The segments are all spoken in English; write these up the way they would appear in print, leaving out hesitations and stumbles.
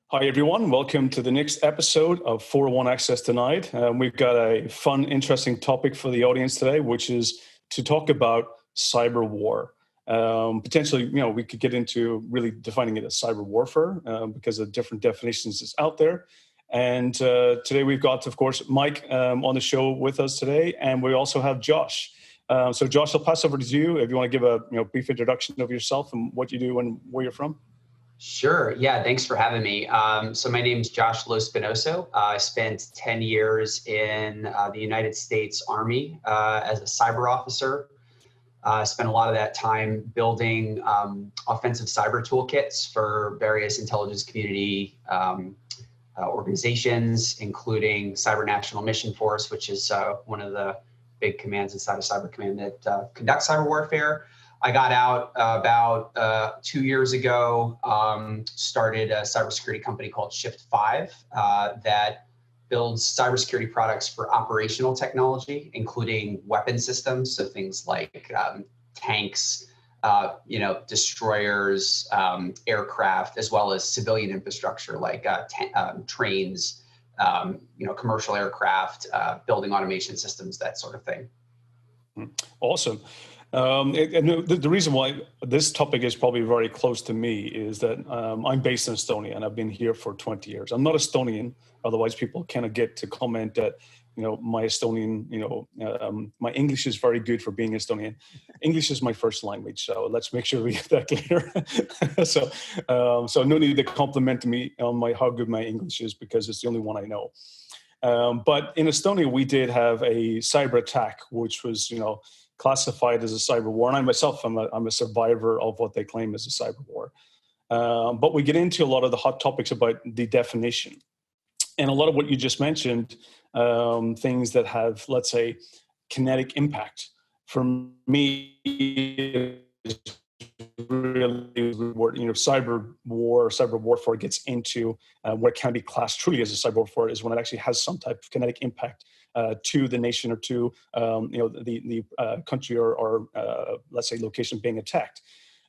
Hi, everyone. Welcome to the next episode of 401 Access Denied. We've got a fun, interesting topic for the audience today, which is to talk about cyber war. Potentially, we could get into really defining it as cyber warfare because of different definitions that's out there. And today we've got, of course, Mike on the show with us today, and we also have Josh. So, Josh, I'll pass over to you if you want to give a brief introduction of yourself and what you do and where you're from. Sure. Yeah. Thanks for having me. So my name is Josh Lospinoso. I spent 10 years in the United States Army as a cyber officer. I spent a lot of that time building offensive cyber toolkits for various intelligence community organizations, including Cyber National Mission Force, which is one of the big commands inside of Cyber Command that conducts cyber warfare. I got out about 2 years ago, started a cybersecurity company called Shift5 that builds cybersecurity products for operational technology, including weapon systems. So things like tanks, destroyers, aircraft, as well as civilian infrastructure like trains, commercial aircraft, building automation systems, that sort of thing. Awesome. And the reason why this topic is probably very close to me is that I'm based in Estonia and I've been here for 20 years. I'm not Estonian, otherwise people kind of get to comment that, my Estonian, my English is very good for being Estonian. English is my first language, so let's make sure we get that clear. So no need to compliment me on how good my English is because it's the only one I know. But in Estonia, we did have a cyber attack, which was, classified as a cyber war. And I myself, I'm a survivor of what they claim is a cyber war. But we get into a lot of the hot topics about the definition. And a lot of what you just mentioned, things that have, let's say, kinetic impact. For me, really, cyber war, cyber warfare gets into what can be classed truly as a cyber warfare is when it actually has some type of kinetic impact to the nation or to the country or let's say location being attacked.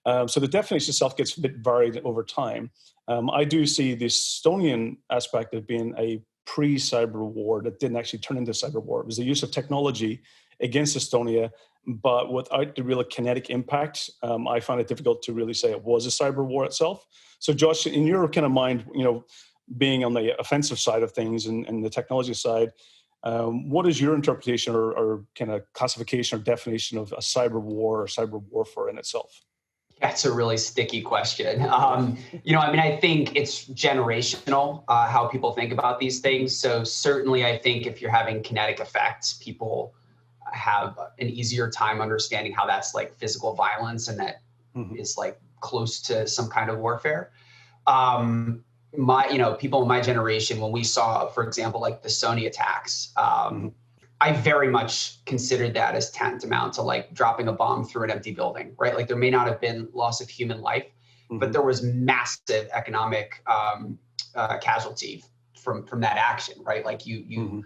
So the definition itself gets a bit varied over time. I do see the Estonian aspect of being a pre-cyber war that didn't actually turn into cyber war. It was the use of technology against Estonia, but without the real kinetic impact. I find it difficult to really say it was a cyber war itself. So Josh, in your kind of mind, being on the offensive side of things and the technology side, what is your interpretation or kind of classification or definition of a cyber war or cyber warfare in itself? That's a really sticky question. I think it's generational how people think about these things. So certainly I think if you're having kinetic effects, people have an easier time understanding how that's like physical violence and that is like close to some kind of warfare. People in my generation, when we saw, for example, like the Sony attacks, I very much considered that as tantamount to like dropping a bomb through an empty building, right? Like there may not have been loss of human life, but there was massive economic casualty from that action, right? Like you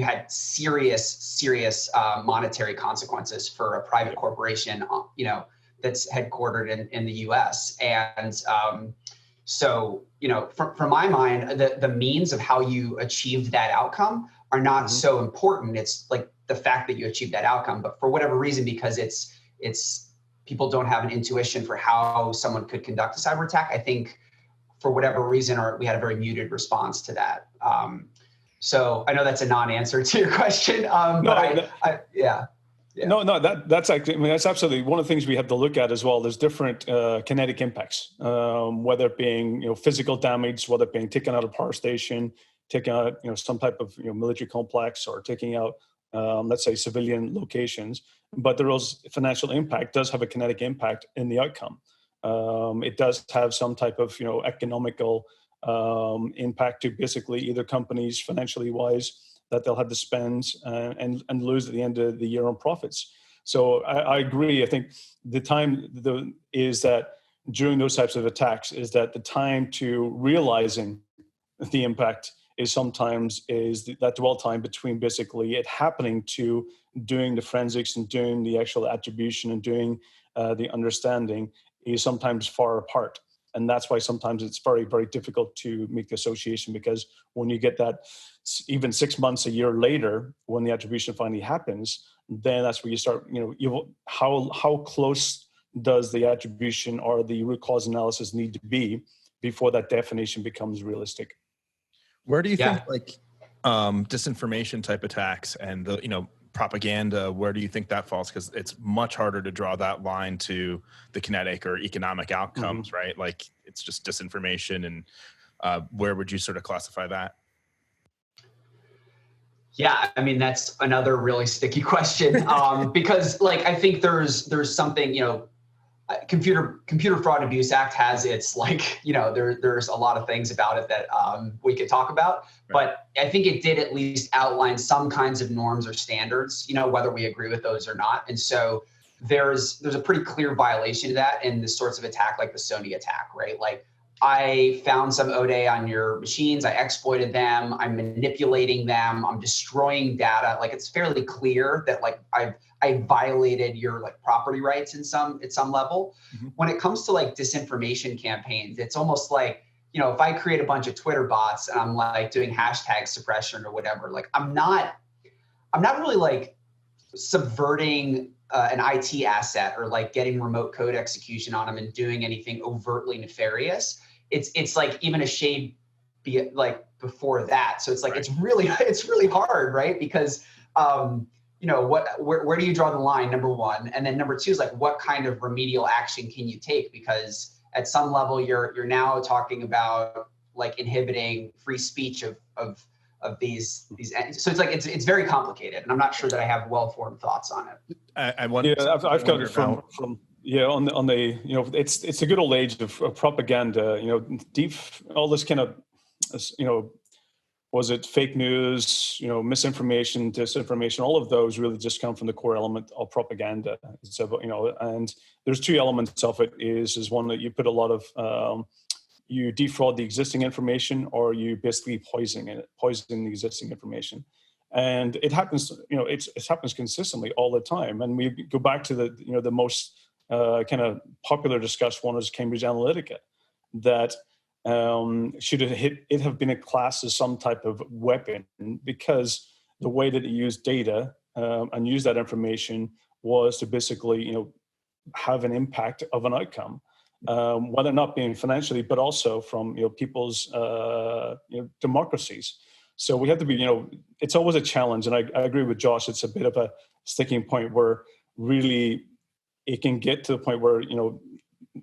had serious monetary consequences for a private corporation, that's headquartered in the U.S. And so, from my mind, the means of how you achieved that outcome are not so important. It's like the fact that you achieved that outcome, but for whatever reason, because it's people don't have an intuition for how someone could conduct a cyber attack. I think for whatever reason, we had a very muted response to that. So I know that's a non-answer to your question, but yeah. No, that's actually, that's absolutely one of the things we have to look at as well. There's different kinetic impacts, whether it being, physical damage, whether it being taken out of a power station, taking out, some type of, military complex or taking out, let's say civilian locations, but the real financial impact does have a kinetic impact in the outcome. It does have some type of, economical impact to basically either companies financially wise that they'll have to spend and lose at the end of the year on profits. So I agree. I think the time is that during those types of attacks is that the time to realizing the impact is sometimes that dwell time between basically it happening to doing the forensics and doing the actual attribution and doing the understanding is sometimes far apart. And that's why sometimes it's very, very difficult to make the association, because when you get that even 6 months, a year later, when the attribution finally happens, then that's where you start, how close does the attribution or the root cause analysis need to be before that definition becomes realistic? Where do you think disinformation type attacks and the, propaganda, where do you think that falls? Because it's much harder to draw that line to the kinetic or economic outcomes, right? Like it's just disinformation. And where would you sort of classify that? Yeah, I mean, that's another really sticky question because like, I think there's something, Computer Fraud and Abuse Act has its like, there's a lot of things about it that we could talk about, but I think it did at least outline some kinds of norms or standards, whether we agree with those or not. And so there's a pretty clear violation of that in the sorts of attack like the Sony attack, right? Like I found some ODA on your machines, I exploited them, I'm manipulating them, I'm destroying data. Like it's fairly clear that like I violated your like property rights at some level. When it comes to like disinformation campaigns, it's almost like, if I create a bunch of Twitter bots and I'm like doing hashtag suppression or whatever, like I'm not really like subverting an IT asset or like getting remote code execution on them and doing anything overtly nefarious. It's like even a shade before that. So it's like, it's really hard, right? Because, where do you draw the line, number one? And then number two is like, what kind of remedial action can you take? Because at some level you're now talking about like inhibiting free speech of these. So it's like, it's very complicated, and I'm not sure that I have well-formed thoughts on it. I wonder. Yeah, I've got it from on the it's a good old age of propaganda. All this kind of was it fake news, misinformation, disinformation, all of those really just come from the core element of propaganda. So, and there's two elements of it is one that you put a lot of, you defraud the existing information, or you basically poison the existing information. And it happens, it happens consistently all the time. And we go back to the most kind of popular discussed one is Cambridge Analytica, that should it have been a class as some type of weapon, because the way that it used data and used that information was to basically have an impact of an outcome, whether or not being financially, but also from people's democracies. So we have to be it's always a challenge, and I agree with Josh. It's a bit of a sticking point where really it can get to the point where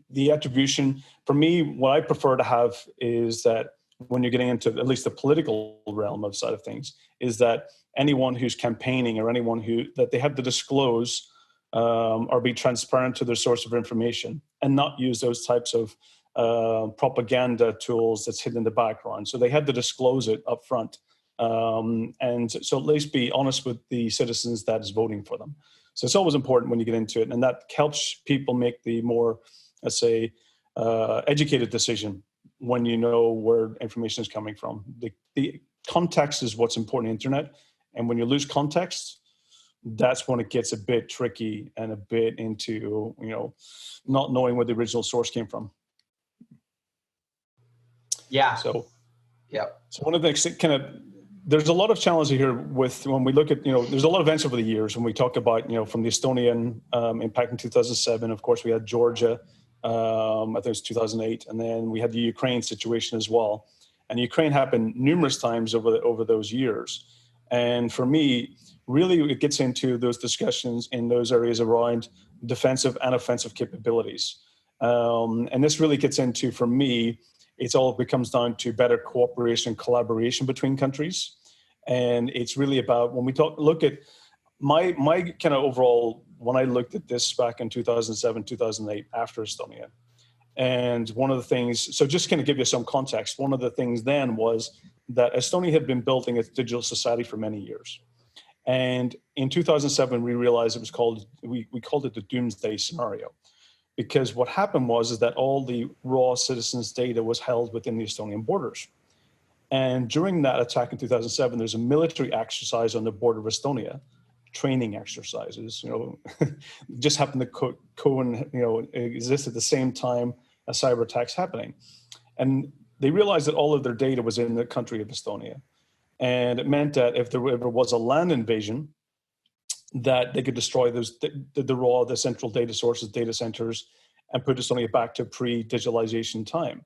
the attribution, for me, what I prefer to have is that when you're getting into at least the political realm of side of things, is that anyone who's campaigning or anyone that they have to disclose or be transparent to their source of information and not use those types of propaganda tools that's hidden in the background. So they had to disclose it up front. And so at least be honest with the citizens that is voting for them. So it's always important when you get into it, and that helps people make the more, let's say, educated decision when you know where information is coming from. The context is what's important in the internet, and when you lose context, that's when it gets a bit tricky and a bit into not knowing where the original source came from. Yeah. So yeah. So one of the things kind of, there's a lot of challenges here with when we look at, there's a lot of events over the years when we talk about, from the Estonian impact in 2007, of course, we had Georgia, I think it was 2008, and then we had the Ukraine situation as well. And Ukraine happened numerous times over those years. And for me, really it gets into those discussions in those areas around defensive and offensive capabilities. And this really gets into, for me, it all becomes down to better cooperation and collaboration between countries. And it's really about, when we look at my kind of overall, when I looked at this back in 2007, 2008, after Estonia, and one of the things, so just kind of give you some context, one of the things then was that Estonia had been building its digital society for many years. And in 2007, we realized it was called, we called it the doomsday scenario. Because what happened was that all the raw citizens' data was held within the Estonian borders. And during that attack in 2007, there's a military exercise on the border of Estonia, training exercises, just happened to exist at the same time a cyber attacks happening. And they realized that all of their data was in the country of Estonia. And it meant that if there ever was a land invasion, that they could destroy the central data sources, data centers, and put Estonia back to pre-digitalization time.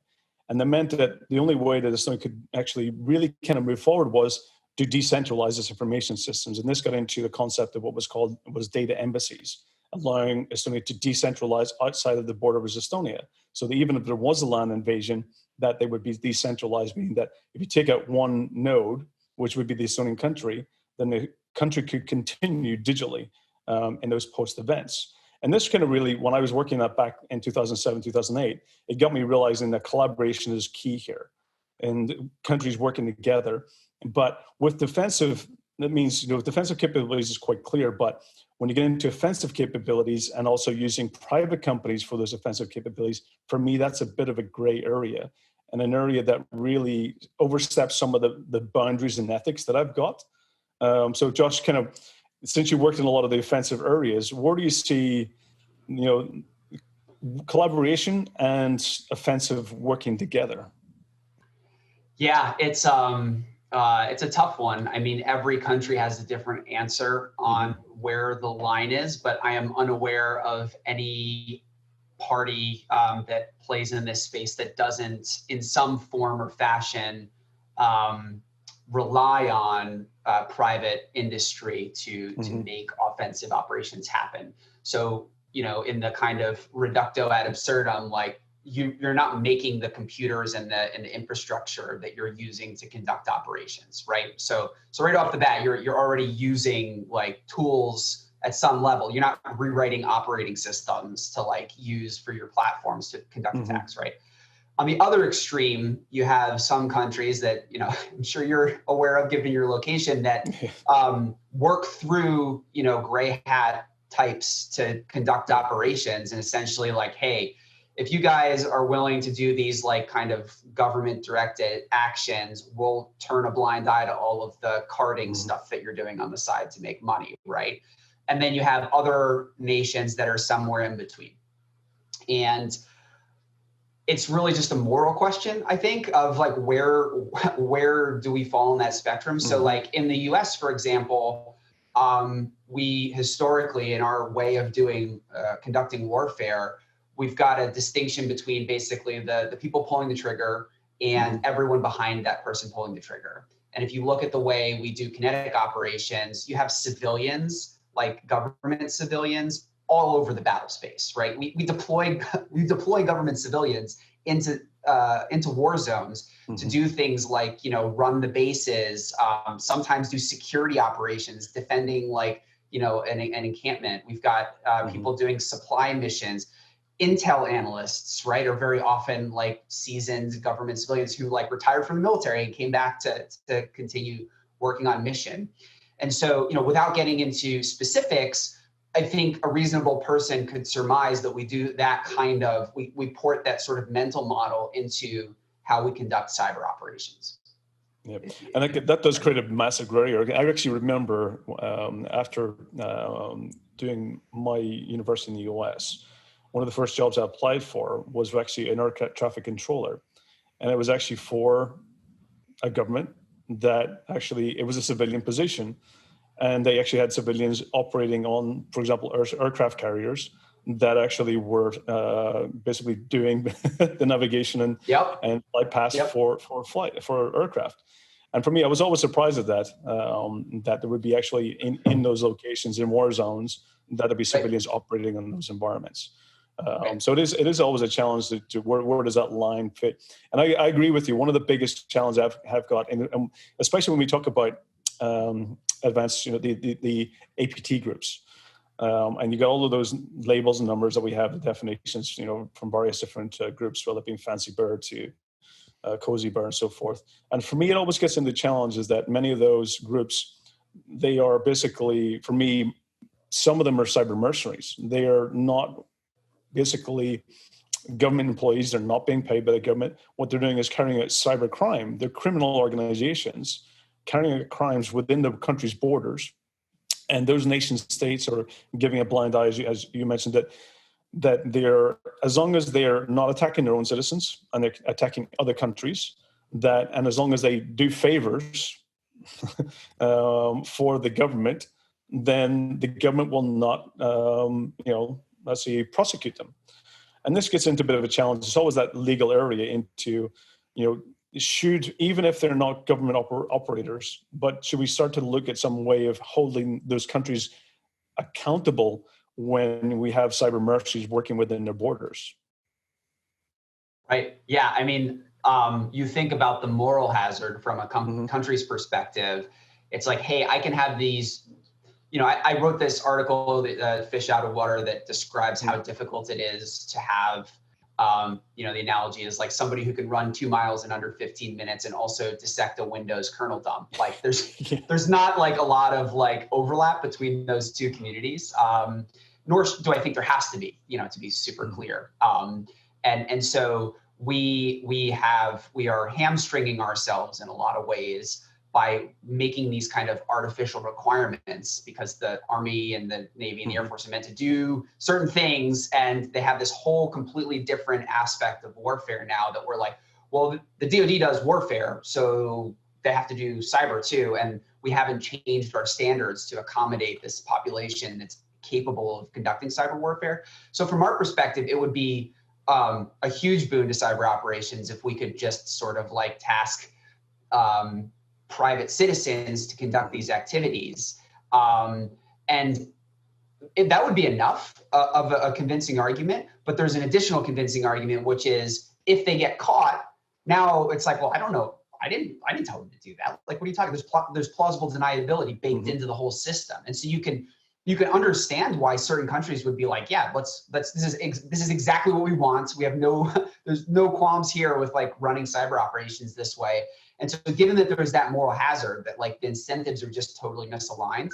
And that meant that the only way that Estonia could actually really kind of move forward was to decentralize its information systems. And this got into the concept of what was data embassies, allowing Estonia to decentralize outside of the border of Estonia. So that even if there was a land invasion, that they would be decentralized, meaning that if you take out one node, which would be the Estonian country, then the country could continue digitally in those post events. And this kind of really, when I was working that back in 2007, 2008, it got me realizing that collaboration is key here and countries working together. But with defensive, that means, defensive capabilities is quite clear, but when you get into offensive capabilities and also using private companies for those offensive capabilities, for me, that's a bit of a gray area and an area that really oversteps some of the boundaries and ethics that I've got. So Josh, kind of, since you worked in a lot of the offensive areas, where do you see, collaboration and offensive working together? Yeah, it's a tough one. I mean, every country has a different answer on where the line is, but I am unaware of any party that plays in this space that doesn't, in some form or fashion, rely on private industry to make offensive operations happen. So, in the kind of reducto ad absurdum, like you're not making the computers and the infrastructure that you're using to conduct operations, right? So right off the bat, you're already using like tools at some level. You're not rewriting operating systems to like use for your platforms to conduct attacks, right? On the other extreme, you have some countries that, I'm sure you're aware of given your location, that work through, gray hat types to conduct operations, and essentially like, hey, if you guys are willing to do these like kind of government directed actions, we'll turn a blind eye to all of the carding stuff that you're doing on the side to make money, right? And then you have other nations that are somewhere in between. And it's really just a moral question, I think, of like where do we fall in that spectrum? So like in the US, for example, we historically, in our way of doing conducting warfare, we've got a distinction between basically the people pulling the trigger and everyone behind that person pulling the trigger. And if you look at the way we do kinetic operations, you have civilians, like government civilians, all over the battle space, right? We deploy government civilians into war zones to do things like, run the bases, sometimes do security operations, defending like, an encampment. We've got people doing supply missions. Intel analysts, right, are very often like seasoned government civilians who like retired from the military and came back to continue working on mission. And so, without getting into specifics, I think a reasonable person could surmise that we do that kind of, we port that sort of mental model into how we conduct cyber operations. Yeah, and that does create a massive gray area. I actually remember after doing my university in the US, one of the first jobs I applied for was actually an air traffic controller. And it was actually for a government that actually, it was a civilian position. And they actually had civilians operating on, for example, aircraft carriers that actually were basically doing the navigation and flight paths for aircraft. And for me, I was always surprised at that, that there would be actually in those locations, in war zones, that there'd be civilians operating in those environments. So it is always a challenge to where does that line fit? And I agree with you. One of the biggest challenges I've got, and especially when we talk about advanced, the APT groups, and you got all of those labels and numbers that we have, the definitions, from various different groups, whether it being Fancy Bird to Cozy Bear and so forth. And for me, it always gets into challenges that many of those groups, they are basically, for me, some of them are cyber mercenaries. They are not basically government employees. They're not being paid by the government. What they're doing is carrying out cyber crime. They're criminal organizations carrying out crimes within the country's borders. And those nation states are giving a blind eye, as you mentioned, that that they're, as long as they're not attacking their own citizens and they're attacking other countries, that, and as long as they do favors for the government, then the government will not, let's say, prosecute them. And this gets into a bit of a challenge. It's always that legal area into, should, even if they're not government operators, but should we start to look at some way of holding those countries accountable when we have cyber mercenaries working within their borders? Right. Yeah. I mean, you think about the moral hazard from a country's perspective. It's like, hey, I can have these, I wrote this article, Fish Out of Water, that describes how difficult it is to have, the analogy is like somebody who can run 2 miles in under 15 minutes and also dissect a Windows kernel dump. Like there's not like a lot of like overlap between those two communities. Nor do I think there has to be, to be super clear. And so we are hamstringing ourselves in a lot of ways by making these kind of artificial requirements, because the Army and the Navy and the Air Force are meant to do certain things, and they have this whole completely different aspect of warfare now that we're like, well, the DoD does warfare, so they have to do cyber too, and we haven't changed our standards to accommodate this population that's capable of conducting cyber warfare. So from our perspective, it would be a huge boon to cyber operations if we could just sort of like task private citizens to conduct these activities. And that would be enough of a convincing argument, but there's an additional convincing argument, which is if they get caught, now it's like, well, I don't know. I didn't tell them to do that. Like, what are you talking? There's plausible deniability baked into the whole system. And so you can understand why certain countries would be like, yeah, this is exactly what we want. We have there's no qualms here with like running cyber operations this way. And so given that there's that moral hazard that like the incentives are just totally misaligned,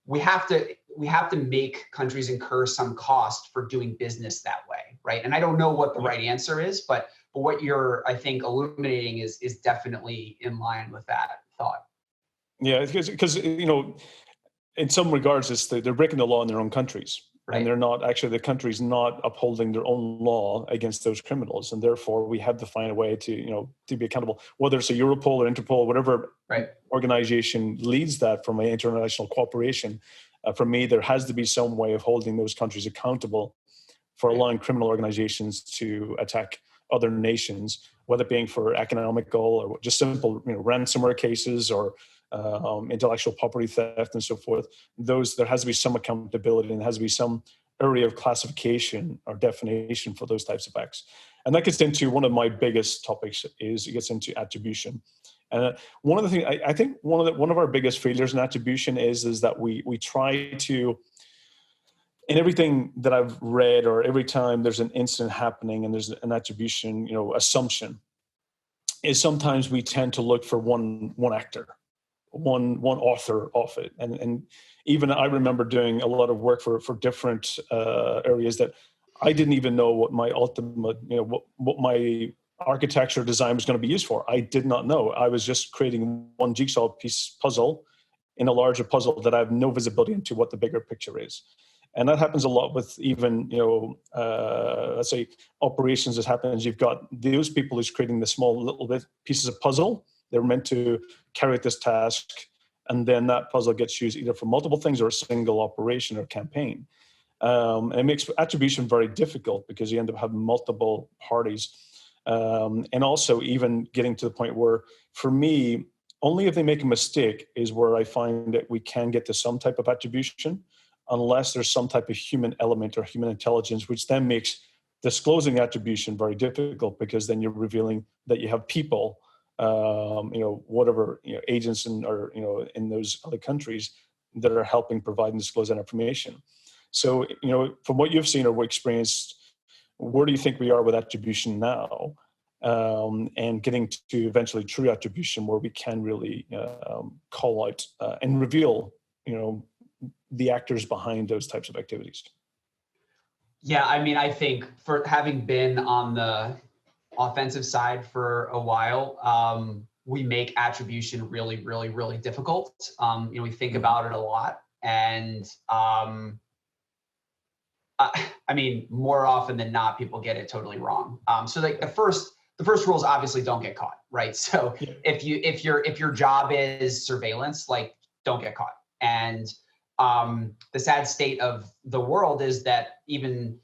we have to make countries incur some cost for doing business that way, right? And I don't know what the right answer is, but what you're, I think, illuminating is definitely in line with that thought. Yeah, because in some regards, they're breaking the law in their own countries, right? And they're not actually, the country's not upholding their own law against those criminals, and therefore we have to find a way to be accountable. Whether it's a Europol or Interpol, whatever organization leads that from an international cooperation, for me, there has to be some way of holding those countries accountable for allowing criminal organizations to attack other nations, whether it being for economical or just simple ransomware cases or intellectual property theft and so forth. There has to be some accountability, and there has to be some area of classification or definition for those types of acts. And that gets into one of my biggest topics. It gets into attribution. And one of the things I think one of our biggest failures in attribution is that we try to, in everything that I've read, or every time there's an incident happening and there's an attribution, assumption, is sometimes we tend to look for one actor, one author of it. And even I remember doing a lot of work for different areas that I didn't even know what my ultimate, what my architecture design was going to be used for. I did not know. I was just creating one jigsaw piece puzzle in a larger puzzle that I have no visibility into what the bigger picture is. And that happens a lot with even, let's say operations that happens. You've got those people who's creating the small little bit pieces of puzzle. They're meant to carry out this task. And then that puzzle gets used either for multiple things or a single operation or campaign. And it makes attribution very difficult because you end up having multiple parties. And also even getting to the point where, for me, only if they make a mistake is where I find that we can get to some type of attribution, unless there's some type of human element or human intelligence, which then makes disclosing attribution very difficult, because then you're revealing that you have people, agents in those other countries that are helping provide and disclose that information. So, from what you've seen or experienced, where do you think we are with attribution now, and getting to eventually true attribution where we can really call out and reveal, the actors behind those types of activities? Yeah, I mean, I think for having been on the offensive side for a while, we make attribution really, really, really difficult. We think about it a lot, and I mean, more often than not, people get it totally wrong. So like the first rule is obviously don't get caught, right? So if your job is surveillance, like don't get caught. And the sad state of the world is that even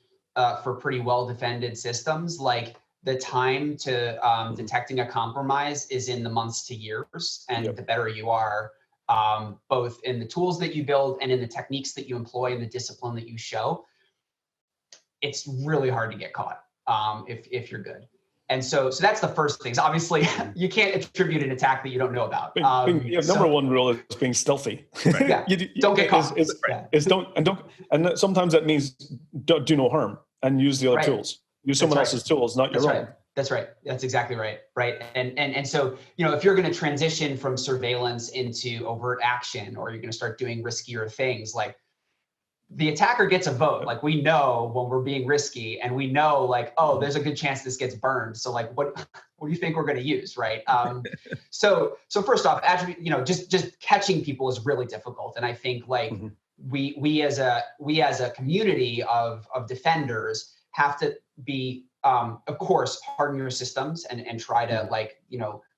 for pretty well defended systems, like the time to detecting a compromise is in the months to years. And the better you are, both in the tools that you build and in the techniques that you employ and the discipline that you show, it's really hard to get caught if you're good. And so that's the first thing. So obviously, you can't attribute an attack that you don't know about. Number one rule is being stealthy. Right. Yeah. Don't get caught. And sometimes that means do no harm and use the other tools. Use someone else's tools, not your own. That's right. That's exactly right. Right. And so, if you're going to transition from surveillance into overt action, or you're going to start doing riskier things, like the attacker gets a vote. Like we know when we're being risky, and we know like, oh, there's a good chance this gets burned. So like, what do you think we're going to use? Right. So first off, just catching people is really difficult. And I think like we as a community of defenders have to be, of course, harden your systems and try to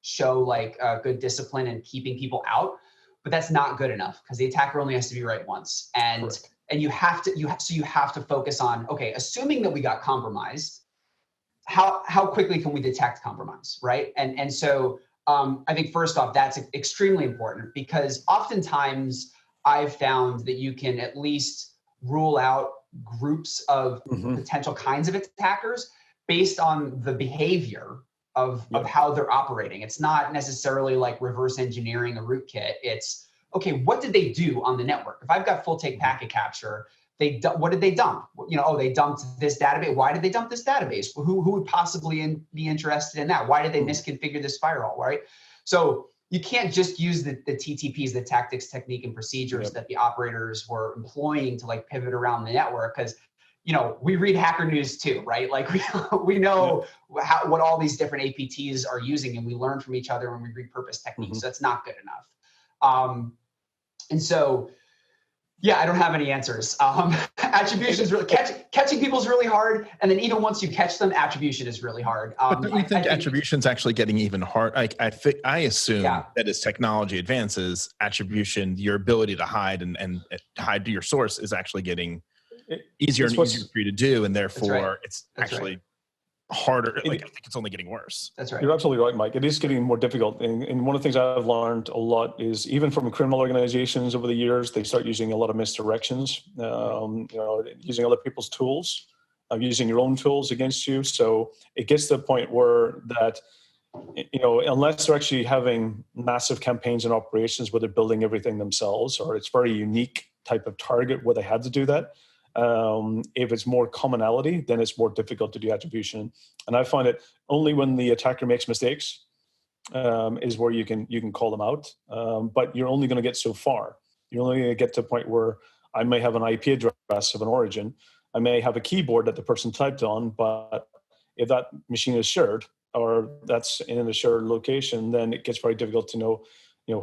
show like good discipline and keeping people out, but that's not good enough because the attacker only has to be right once. And you have to focus on, okay, assuming that we got compromised, how quickly can we detect compromise, right? And so I think first off, that's extremely important because oftentimes I've found that you can at least rule out groups of potential kinds of attackers based on the behavior of how they're operating. It's not necessarily like reverse engineering a rootkit. It's, okay, what did they do on the network? If I've got full take packet capture, what did they dump? They dumped this database. Why did they dump this database? Who would possibly be interested in that? Why did they misconfigure this firewall, right? So you can't just use the TTPs, the tactics, technique, and procedures that the operators were employing to like pivot around the network, because we read hacker news too, right? Like we know what all these different APTs are using, and we learn from each other when we repurpose techniques. So that's not good enough. And so, I don't have any answers. Attribution is really catching people is really hard, and then even once you catch them, attribution is really hard. But don't you think attribution's actually getting even hard? I assume that as technology advances, attribution, your ability to hide and hide to your source, is actually getting easier and easier for you to do, and therefore it's actually harder. I think it's only getting worse. That's right. You're absolutely right, Mike. It is getting more difficult. And one of the things I've learned a lot is even from criminal organizations over the years, they start using a lot of misdirections, using other people's tools, using your own tools against you. So it gets to the point where that, unless they're actually having massive campaigns and operations where they're building everything themselves, or it's very unique type of target where they had to do that, if it's more commonality, then it's more difficult to do attribution. And I find it only when the attacker makes mistakes is where you can call them out. But you're only going to get so far. You're only going to get to a point where I may have an IP address of an origin. I may have a keyboard that the person typed on, but if that machine is shared or that's in a shared location, then it gets very difficult to know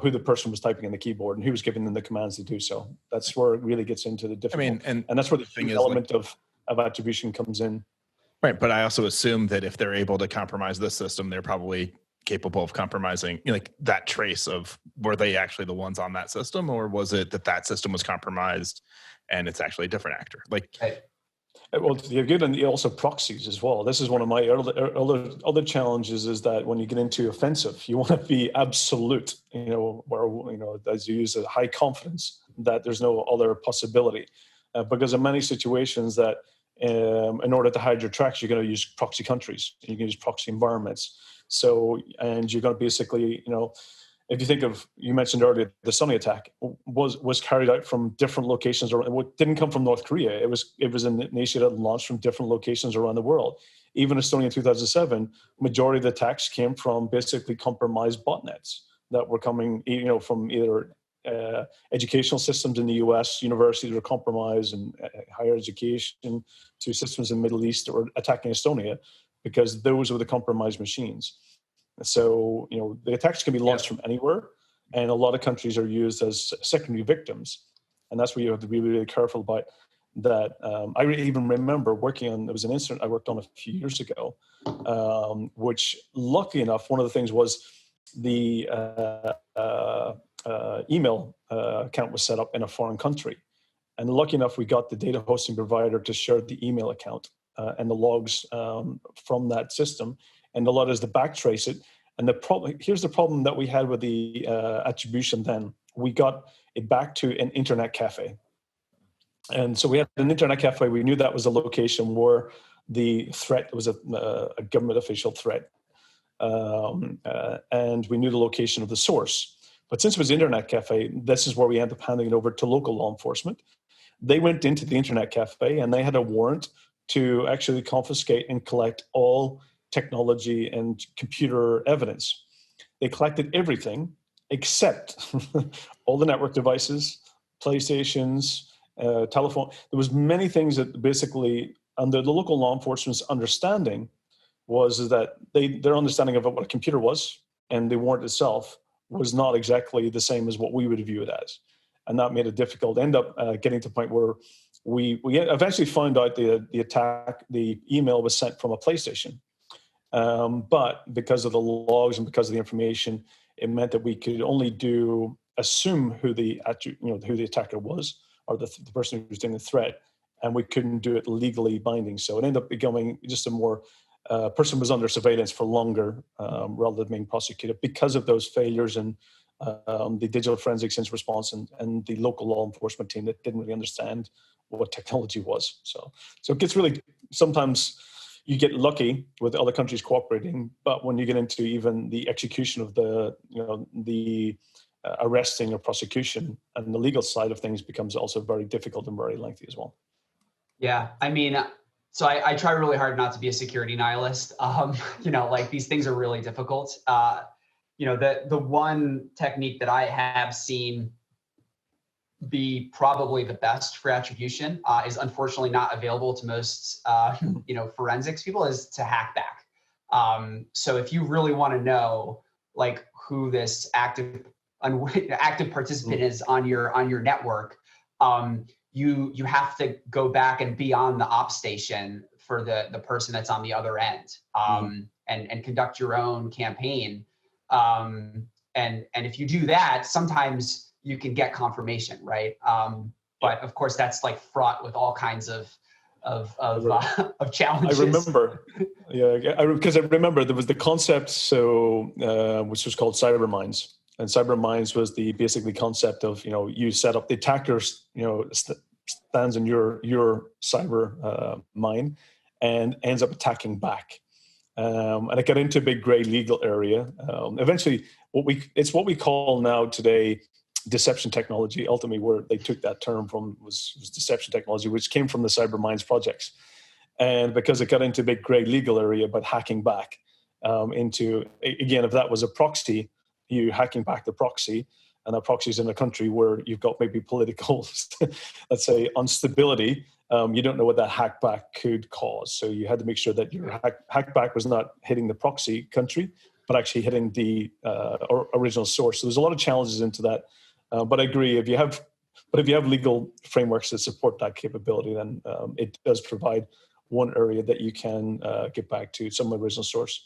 who the person was typing in the keyboard and who was giving them the commands to do so. That's where it really gets into the difficult. And that's where the thing element of attribution comes in. Right. But I also assume that if they're able to compromise this system, they're probably capable of compromising like that trace of, were they actually the ones on that system, or was it that system was compromised and it's actually a different actor? Well, you're good, and also proxies as well. This is one of my other challenges, is that when you get into offensive, you want to be absolute, as you use a high confidence that there's no other possibility. Because in many situations that in order to hide your tracks, you're going to use proxy countries, you can use proxy environments. So, and you're going to basically, if you think of, you mentioned earlier, the Sunny attack was carried out from different locations, or it didn't come from North Korea. It was initiated and launched from different locations around the world. Even Estonia in 2007, majority of the attacks came from basically compromised botnets that were coming, from either educational systems in the US, universities were compromised, and higher education, to systems in the Middle East that were attacking Estonia, because those were the compromised machines. So, the attacks can be launched from anywhere, and a lot of countries are used as secondary victims. And that's what you have to be really careful about. that I even remember working on. There was an incident I worked on a few years ago, which, lucky enough, one of the things was the email account was set up in a foreign country. And lucky enough, we got the data hosting provider to share the email account and the logs from that system, and allowed us to backtrace it. And here's the problem that we had with the attribution then. We got it back to an internet cafe. And so we had an internet cafe. We knew that was a location where the threat was a government official threat. And we knew the location of the source. But since it was internet cafe, this is where we ended up handing it over to local law enforcement. They went into the internet cafe and they had a warrant to actually confiscate and collect all technology and computer evidence. They collected everything except all the network devices, PlayStations, telephone. There was many things that basically, under the local law enforcement's understanding, was that their understanding of what a computer was and the warrant itself was not exactly the same as what we would view it as. And that made it difficult. End up getting to the point where we eventually found out the email was sent from a PlayStation. But because of the logs and because of the information, it meant that we could only assume who the attacker was, or the person who was doing the threat, and we couldn't do it legally binding. So it ended up becoming just a more person was under surveillance for longer rather than being prosecuted because of those failures and the digital forensics response and the local law enforcement team that didn't really understand what technology was. So it gets really, sometimes you get lucky with other countries cooperating, but when you get into even the execution of the arresting or prosecution, and the legal side of things becomes also very difficult and very lengthy as well. Yeah, I mean, so I try really hard not to be a security nihilist. Like these things are really difficult. The one technique that I have seen be probably the best for attribution is unfortunately not available to most forensics people, is to hack back. So if you really want to know like who this active participant is on your network, you have to go back and be on the ops station for the person that's on the other end, and conduct your own campaign. And if you do that, sometimes you can get confirmation, right? But of course, that's like fraught with all kinds of challenges. I remember, because I remember there was the concept, which was called cyber mines, and cyber mines was the basically concept of you set up the attackers, stands in your cyber mine and ends up attacking back. And it got into a big gray legal area. Eventually, it's what we call now today deception technology. Ultimately, where they took that term from was deception technology, which came from the cyber mines projects. And because it got into a big gray legal area about hacking back into, again, if that was a proxy, you hacking back the proxy, and that proxy is in a country where you've got maybe political, let's say, instability. You don't know what that hackback could cause. So you had to make sure that your hackback was not hitting the proxy country, but actually hitting the original source. So there's a lot of challenges into that. But I agree, if you have legal frameworks that support that capability, then it does provide one area that you can get back to some original source.